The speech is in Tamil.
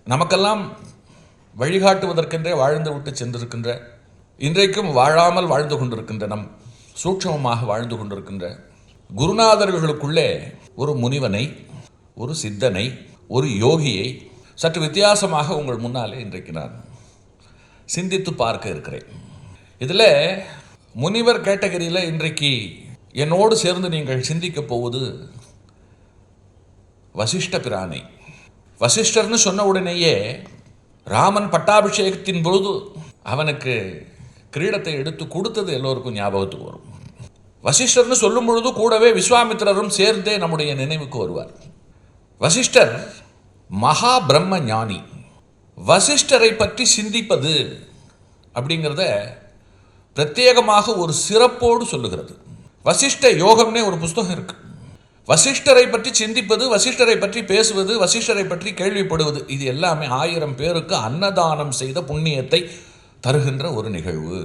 நமக்கெல்லாம் வழிகாட்டுவதற்கென்றே வாழ்ந்து விட்டு சென்றிருக்கின்ற, இன்றைக்கும் வாழாமல் வாழ்ந்து கொண்டிருக்கின்ற, நம் சூட்சமமாக வாழ்ந்து கொண்டிருக்கின்ற குருநாதர்களுக்குள்ளே ஒரு முனிவனை, ஒரு சித்தனை, ஒரு யோகியை சற்று வித்தியாசமாக உங்கள் முன்னாலே இன்றைக்கு நான் சிந்தித்து பார்க்க இருக்கிறேன். இதில் முனிவர் கேட்டகரியில் இன்றைக்கு என்னோடு சேர்ந்து நீங்கள் சிந்திக்க போவது வசிஷ்ட பிரானை. வசிஷ்டர்னு சொன்ன உடனேயே ராமன் பட்டாபிஷேகத்தின் பொழுது அவனுக்கு கிரீடத்தை எடுத்து கொடுத்தது எல்லோருக்கும் ஞாபகத்துக்கு வரும். வசிஷ்டர்னு சொல்லும் பொழுது கூடவே விஸ்வாமித்திரரும் சேர்ந்தே நம்முடைய நினைவுக்கு வருவார். வசிஷ்டர் மகா பிரம்ம ஞானி. வசிஷ்டரை பற்றி சிந்திப்பது அப்படிங்கிறத பிரத்யேகமாக ஒரு சிறப்போடு சொல்லுகிறது. வசிஷ்ட யோகம்னே ஒரு புஸ்தகம் இருக்கு. வசிஷ்டரை பற்றி சிந்திப்பது, வசிஷ்டரை பற்றி பேசுவது, வசிஷ்டரை பற்றி கேள்விப்படுவது, இது எல்லாமே 1000 பேருக்கு அன்னதானம் செய்த புண்ணியத்தை தருகின்ற ஒரு நிகழ்வு.